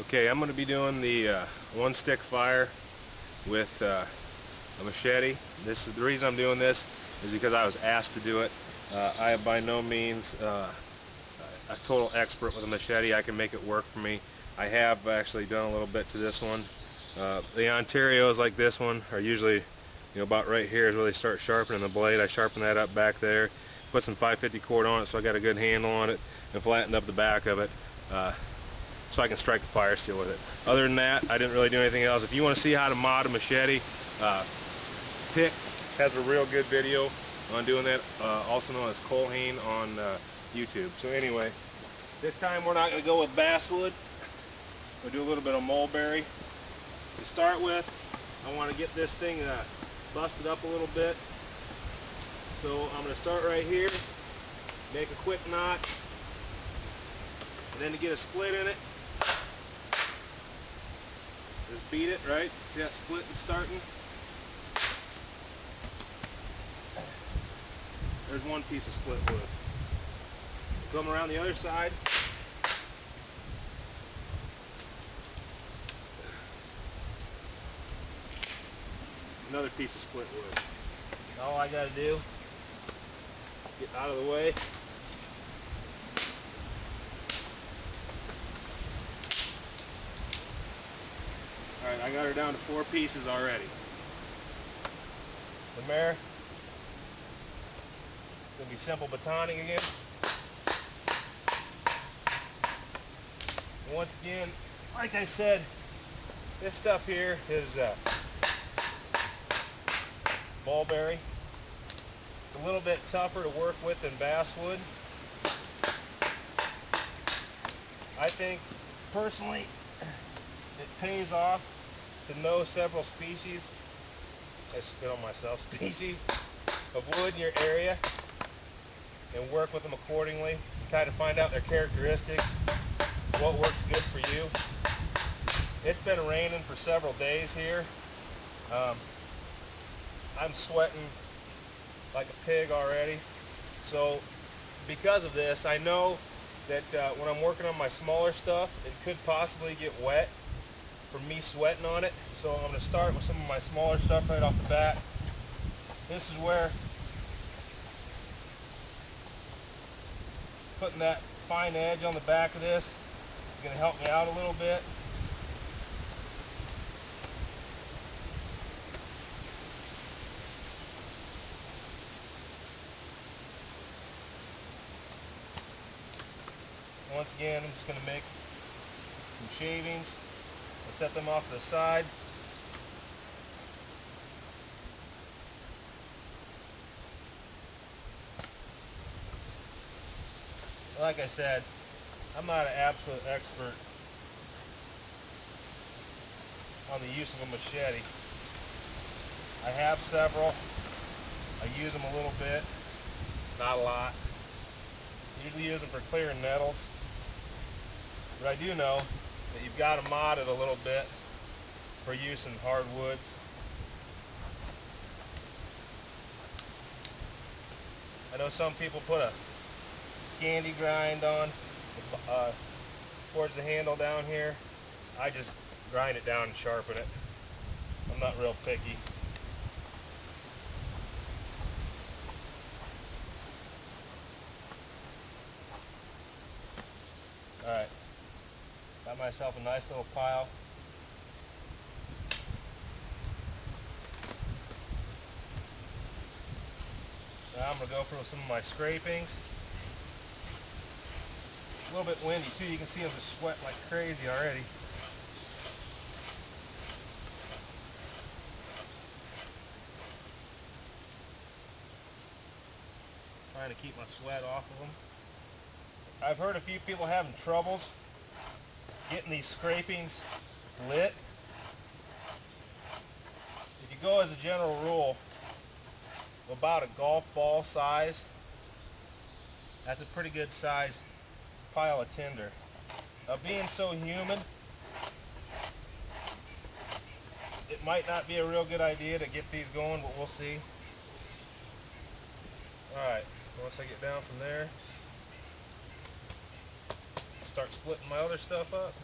Okay, I'm going to be doing the one stick fire with a machete. This is the reason I'm doing this is because I was asked to do it. I am by no means a total expert with a machete. I can make it work for me. I have actually done a little bit to this one. The Ontario's like this one are usually, about right here is where they start sharpening the blade. I sharpen that up back there, put some 550 cord on it so I got a good handle on it, and flattened up the back of it. So I can strike a fire steel with it. Other than that, I didn't really do anything else. If you want to see how to mod a machete, Pick has a real good video on doing that, also known as Colhane on YouTube. So anyway, this time we're not going to go with basswood. We'll do a little bit of mulberry. To start with, I want to get this thing busted up a little bit. So I'm going to start right here, make a quick knot, and then to get a split in it, just beat it, right? See that split that's starting? There's one piece of split wood. Come around the other side. Another piece of split wood. All I gotta do, get out of the way. Alright, I got her down to 4 pieces already. The mare, gonna be simple batoning again. And once again, like I said, this stuff here is mulberry. It's a little bit tougher to work with than basswood. I think, personally, it pays off to know several species, I spit on myself, species of wood in your area and work with them accordingly. Kind of find out their characteristics, what works good for you. It's been raining for several days here. I'm sweating like a pig already. So because of this, I know that when I'm working on my smaller stuff, it could possibly get wet from me sweating on it. So I'm going to start with some of my smaller stuff right off the bat. This is where putting that fine edge on the back of this is going to help me out a little bit. Once again, I'm just going to make some shavings and set them off to the side. Like I said, I'm not an absolute expert on the use of a machete. I have several. I use them a little bit, not a lot. I usually use them for clearing nettles. But I do know that you've got to mod it a little bit for use in hardwoods. I know some people put a Scandi grind on towards the handle down here. I just grind it down and sharpen it. I'm not real picky. Alright, got myself a nice little pile. Now I'm going to go through some of my scrapings. A little bit windy too, you can see them just sweat like crazy already. Trying to keep my sweat off of them. I've heard a few people having troubles getting these scrapings lit. If you go as a general rule, about a golf ball size, that's a pretty good size pile of tinder. Now, being so humid, it might not be a real good idea to get these going, but we'll see. Alright, once I get down from there, start splitting my other stuff up.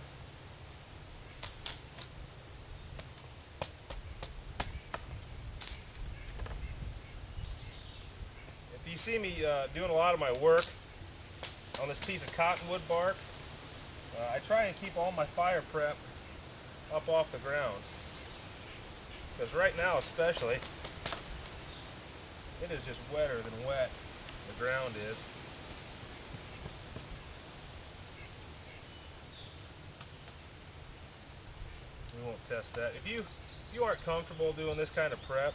see me doing a lot of my work on this piece of cottonwood bark, I try and keep all my fire prep up off the ground. Because right now especially, it is just wetter than wet, the ground is. We won't test that. If you aren't comfortable doing this kind of prep,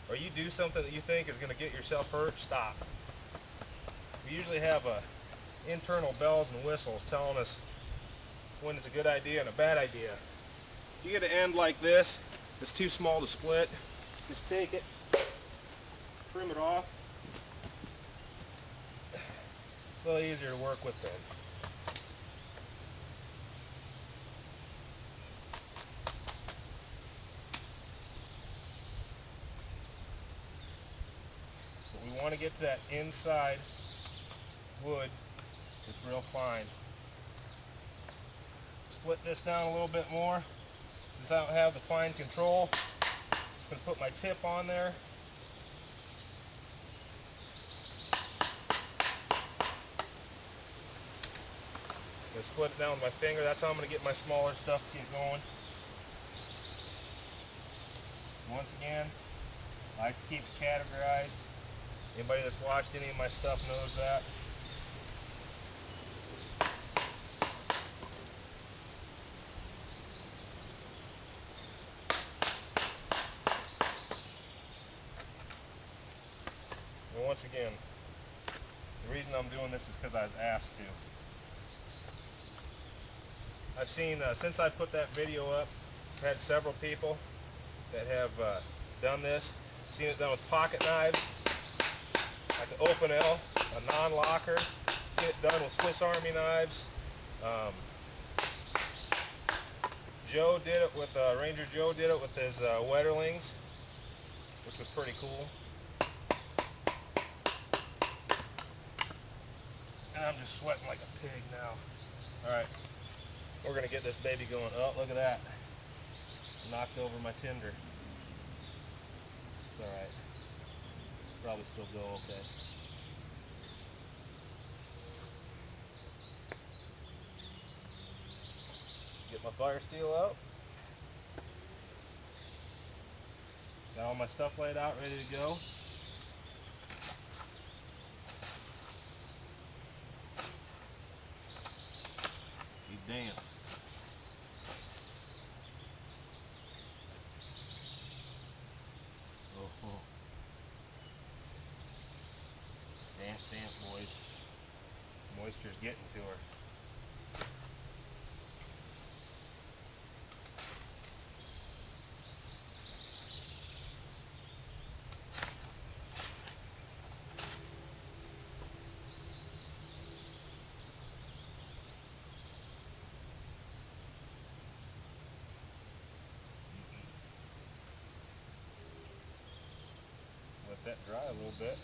or you do something that you think is going to get yourself hurt, stop. We usually have internal bells and whistles telling us when it's a good idea and a bad idea. If you get an end like this, it's too small to split, just take it, trim it off. It's a little easier to work with then. But we want to get to that inside wood that's real fine. Split this down a little bit more. Since I don't have the fine control, just going to put my tip on there. I'm going to split it down with my finger. That's how I'm going to get my smaller stuff to get going. Once again, I like to keep it categorized. Anybody that's watched any of my stuff knows that. And once again, the reason I'm doing this is because I was asked to. I've seen, since I put that video up, I've had several people that have done this. I've seen it done with pocket knives, like the Open L, a non-locker. I've seen it done with Swiss Army knives. Joe did it with, Ranger Joe did it with his Wetterlings, which was pretty cool. And I'm just sweating like a pig now. Alright, we're going to get this baby going. Oh, look at that. Knocked over my tinder. It's alright. Probably still go okay. Get my fire steel out. Got all my stuff laid out, ready to go. Be damn. Oh. Damp, boys. Moisture's getting to her. Let that dry a little bit.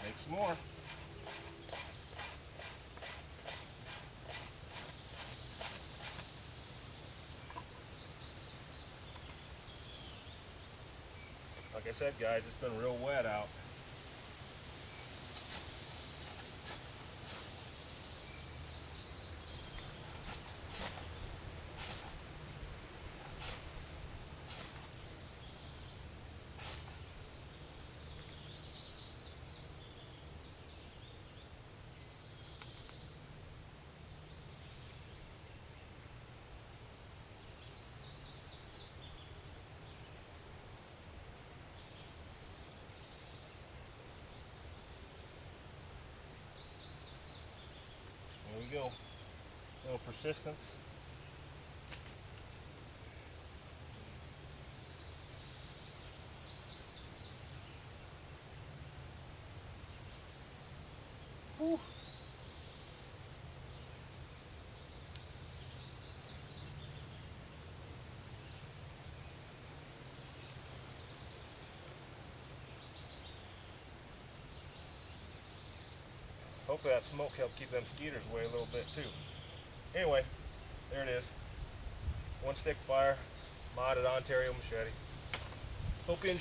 Make some more. Like I said, guys, it's been real wet out. There we go. A little persistence. Whew. Hopefully that smoke helped keep them skeeters away a little bit too. Anyway, there it is. One stick fire, modded Ontario machete. Hope you enjoy.